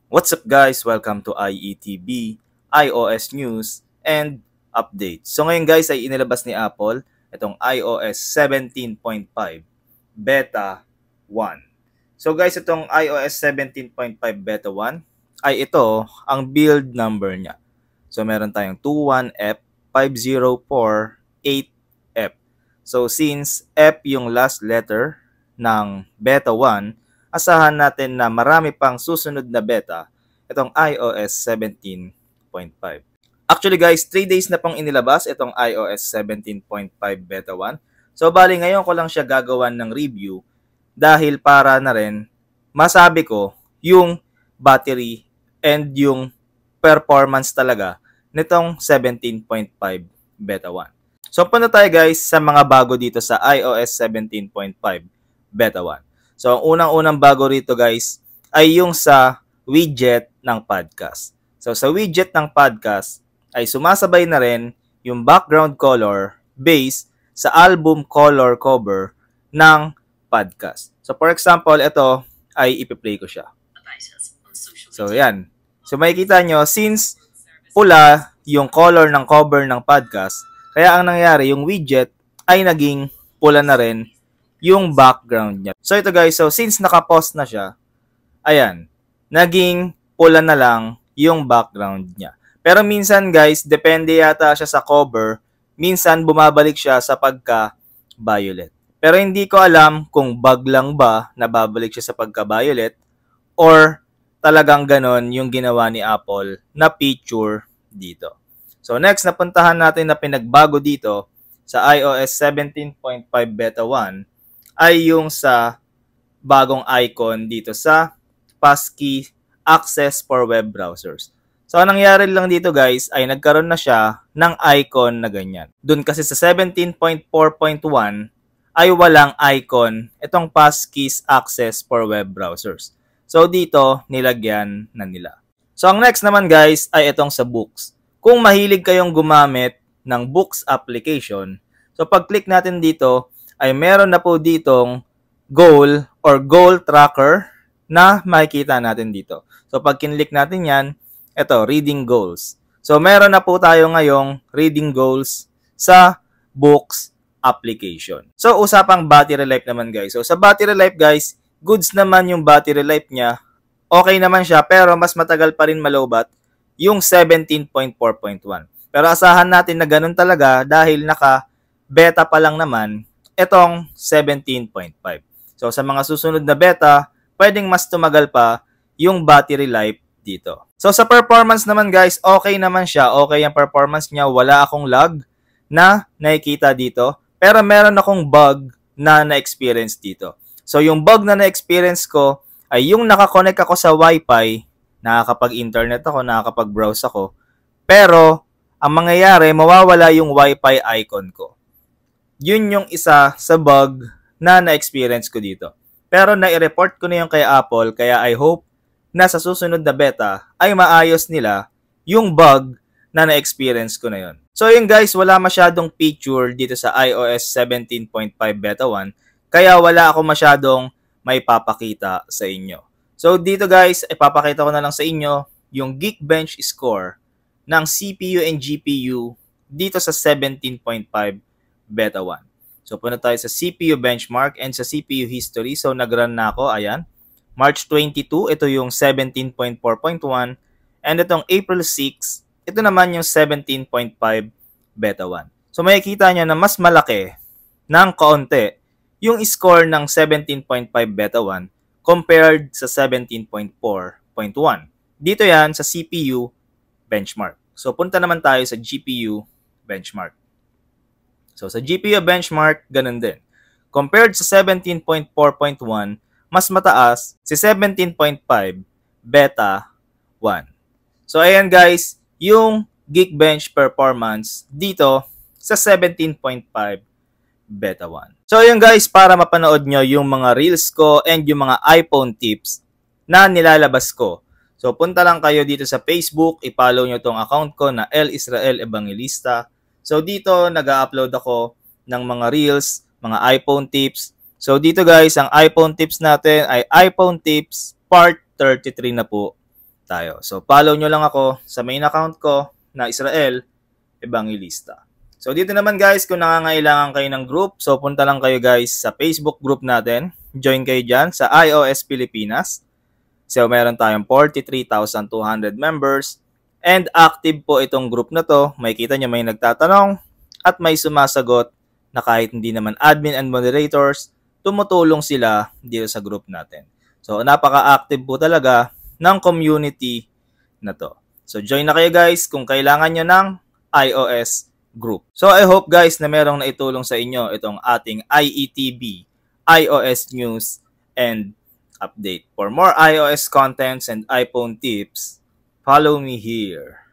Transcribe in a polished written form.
What's up guys? Welcome to IETB, iOS News and Update. So ngayon guys ay inilabas ni Apple itong iOS 17.5 Beta 1. So guys, itong iOS 17.5 Beta 1 ay ito ang build number niya. So meron tayong 21F, 504, 8F. So since F yung last letter ng Beta 1, asahan natin na marami pang susunod na beta itong iOS 17.5. Actually guys, 3 days na pong inilabas itong iOS 17.5 Beta 1. So bali ngayon ko lang siya gagawan ng review dahil para na rin masabi ko yung battery and yung performance talaga nitong 17.5 Beta 1. So punta tayo guys sa mga bago dito sa iOS 17.5 Beta 1. So, ang unang-unang bago rito guys ay yung sa widget ng podcast. So, sa widget ng podcast ay sumasabay na rin yung background color based sa album color cover ng podcast. So, for example, ito ay ipi-play ko siya. So, yan. So, makikita nyo, since pula yung color ng cover ng podcast, kaya ang nangyari, yung widget ay naging pula na rin yung background niya. So ito guys, so since naka-pause na siya, ayan, naging pula na lang yung background niya. Pero minsan guys, depende yata siya sa cover, minsan bumabalik siya sa pagka-violet. Pero hindi ko alam kung bug lang ba na babalik siya sa pagka-violet or talagang ganon yung ginawa ni Apple na feature dito. So next, napuntahan natin na pinagbago dito sa iOS 17.5 Beta 1 ay yung sa bagong icon dito sa passkey access for web browsers. So, anong nangyari lang dito guys ay nagkaroon na siya ng icon na ganyan. Doon kasi sa 17.4.1 ay walang icon itong passkeys access for web browsers. So, dito nilagyan na nila. So, ang next naman guys ay itong sa books. Kung mahilig kayong gumamit ng books application, so pag-click natin dito, ay meron na po ditong goal or goal tracker na makikita natin dito. So, pag kinlik natin yan, ito, reading goals. So, meron na po tayo ngayong reading goals sa books application. So, usapang battery life naman guys. So, sa battery life guys, goods naman yung battery life niya. Okay naman siya, pero mas matagal pa rin malobat yung 17.4.1. Pero asahan natin na ganun talaga dahil naka-beta pa lang naman itong 17.5. So, sa mga susunod na beta, pwedeng mas tumagal pa yung battery life dito. So, sa performance naman guys, okay naman siya. Okay ang performance niya. Wala akong lag na nakikita dito. Pero meron akong bug na na-experience dito. So, yung bug na na-experience ko ay yung nakakonect ako sa Wi-Fi, nakakapag-internet ako, nakakapag-browse ako. Pero, ang mangyayari, mawawala yung Wi-Fi icon ko. Yun yung isa sa bug na na-experience ko dito. Pero na-report ko na yung kay Apple, kaya I hope na sa susunod na beta ay maayos nila yung bug na na-experience ko na yun. So yun guys, wala masyadong feature dito sa iOS 17.5 Beta 1, kaya wala ako masyadong may papakita sa inyo. So dito guys, ipapakita ko na lang sa inyo yung Geekbench score ng CPU and GPU dito sa 17.5 Beta 1. So, punta tayo sa CPU benchmark and sa CPU history. So, nag-run na ako. Ayan. March 22, ito yung 17.4.1. And itong April 6, ito naman yung 17.5 Beta 1. So, makikita nyo na mas malaki ng kaunti yung score ng 17.5 Beta 1 compared sa 17.4.1. Dito yan sa CPU benchmark. So, punta naman tayo sa GPU benchmark. So, sa GPU benchmark, ganun din. Compared sa 17.4.1, mas mataas si 17.5 Beta 1. So, ayan guys, yung Geekbench performance dito sa 17.5 Beta 1. So, ayan guys, para mapanood nyo yung mga reels ko and yung mga iPhone tips na nilalabas ko. So, punta lang kayo dito sa Facebook, i-follow nyo tong account ko na L. Israel Evangelista. So, dito, nag-upload ako ng mga reels, mga iPhone tips. So, dito guys, ang iPhone tips natin ay iPhone tips part 33 na po tayo. So follow nyo lang ako sa main account ko na Israel Evangelista. So dito naman guys, kung nangangailangan kayo ng group, so punta lang kayo guys sa Facebook group natin. Join kayo dyan sa iOS Pilipinas. So meron tayong 43,200 members. And active po itong group na to. Makikita nyo may nagtatanong at may sumasagot na kahit hindi naman admin and moderators, tumutulong sila dito sa group natin. So napaka-active po talaga ng community na to. So join na kayo guys kung kailangan nyo ng iOS group. So I hope guys na merong naitulong sa inyo itong ating IETB, iOS news and update. For more iOS contents and iPhone tips, follow me here.